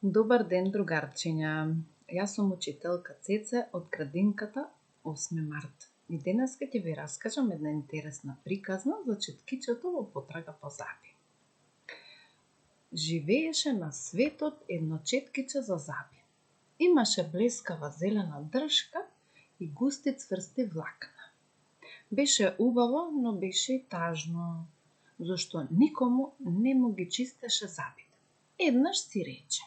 Добар ден, другарчиња. Јас сум учителка Цеце од градинката 8 март. И денеска ќе ви раскажам една интересна приказна за четкичето во потрага по заби. Живееше на светот едно четкиче за заби. Имаше блескава зелена дршка и густи цврсти влакна. Беше убаво, но беше и тажно, зашто никому не му ги чистеше забите. Еднаш си рече: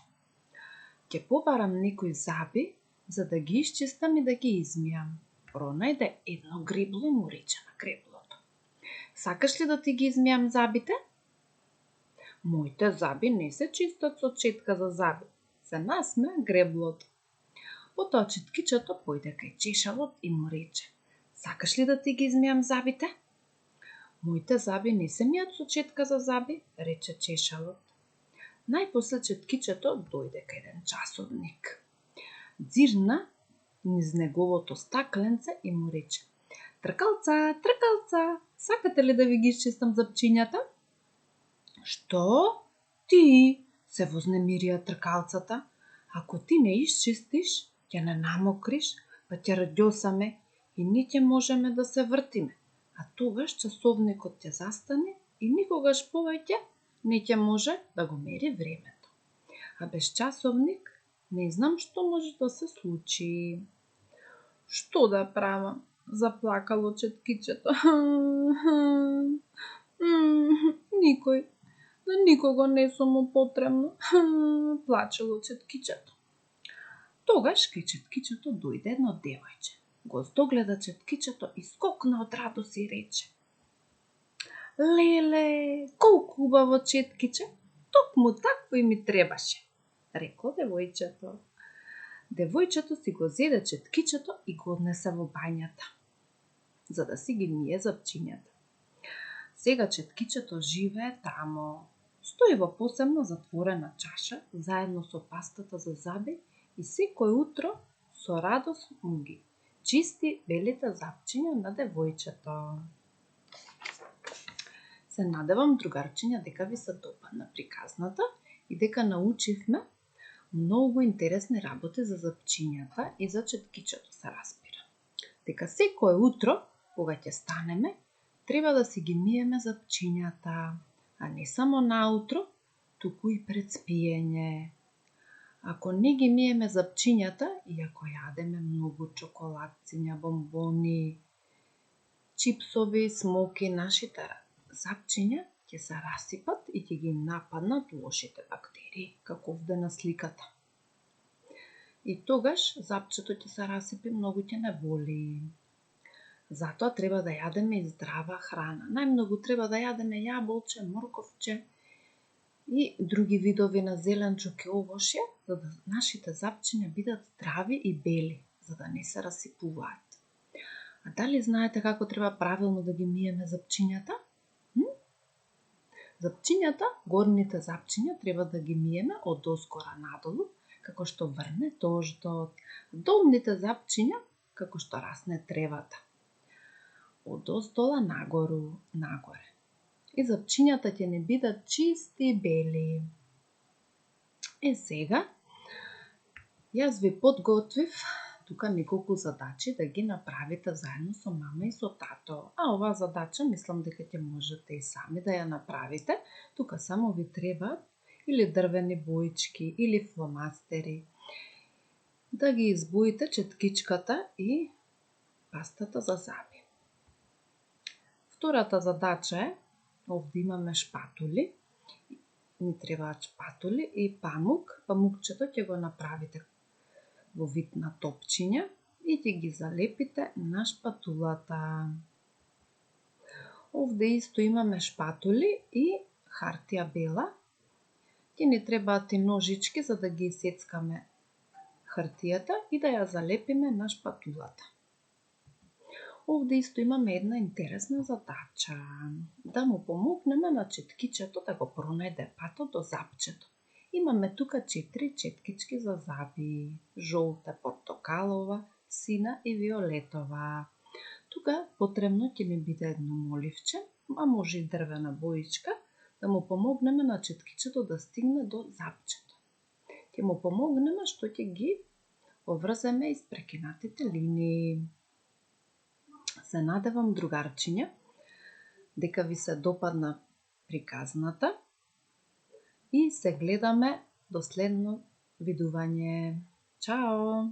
ќе побарам некои заби, за да ги исчистам и да ги измијам. Пронајде едно гребло и му рече на греблото: сакаш ли да ти ги измијам забите? Моите заби не се чистат со четка за заби, се насмеа греблото. Потоа четкичето појде кај чешалот и му рече: сакаш ли да ти ги измијам забите? Моите заби не се мијат со четка за заби, рече чешалот. Најпосле четкичето дојде кај еден часовник. Дзирна низ неговото стакленце и му рече: тркалца, тркалца, сакате ли да ви ги исчистам запчињата? Што? Ти? Се вознемирија тркалцата. Ако ти не исчистиш, ќе не намокриш, па ќе раѓосаме и не ќе можеме да се вртиме. А тогаш часовникот ќе застане и никогаш повеќе не ќе може да го мери времето. А без часовник не знам што може да се случи. Што да правам? Заплакало четкичето. Никој, на никого не сум му потребно. Плачело четкичето. Тогаш кај четкичето дојде едно девојче. Го здогледа четкичето и скокна од радост и рече: леле, колку убаво четкиче, токму такво и ми требаше, рекло девојчето. Девојчето си го зеде четкичето и го однесе во бањата, за да си ги мие запчињата. Сега четкичето живее тамо, стои во посебна затворена чаша, заедно со пастата за заби и секој утро со радост му ги чисти белите запчиња на девојчето. Се надевам, другарчиња, дека ви се допадна приказната и дека научивме многу интересни работи за запчињата и за четкичето, се распира. Дека секое утро, кога ќе станеме, треба да си ги миеме запчињата, а не само наутро, туку и пред спиење. Ако не ги миеме запчињата и ако јадеме многу чоколадциња, бомбони, чипсови, смоки, нашите запчиња ќе се расипат и ќе ги нападнат лошите бактерии, како овде на сликата. И тогаш запчето ќе се расипи, многу ќе не боли. Затоа треба да јадеме и здрава храна. Најмногу треба да јадеме јаболче, морковче и други видови на зеленчук и овошје, за да нашите запчиња бидат здрави и бели, за да не се расипуваат. А дали знаете како треба правилно да ги миеме запчињата? Запчињата, горните запчиња, треба да ги миеме од доскора надолу, како што врне дождот, долните запчиња, како што расне тревата, од доздола нагоре. И запчињата ќе не бидат чисти и бели. Сега, јас ви подготвив тука неколку задачи да ги направите заедно со мама и со тато. А оваа задача мислам дека ќе можете и сами да ја направите. Тука само ви требаат или дрвени боички, или фломастери. Да ги избоите четкичката и пастата за заби. Втората задача е, овде имаме шпатули. Ни требаат шпатули и памук. Памукчето ќе го направите во вид на топчиња и ќе ги залепите на шпатулата. Овде исто имаме шпатули и хартија бела. Ќе ни требаат и ножички за да ги исецкаме хартијата и да ја залепиме на шпатулата. Овде исто имаме една интересна задача. Да му помогнеме на четкичето да го пронајде патот до запчето. Имаме тука 4 четкички за заби. Жолта, портокалова, сина и виолетова. Тука потребно ќе ни биде едно моливче, а може и дрвена боичка, да му помогнеме на четкичето да стигне до запчето. ќе му помогнеме што ќе ги поврземе испрекинатите линии. Се надевам, другарчиња, дека ви се допадна приказната и се гледаме до следно видување. Чао!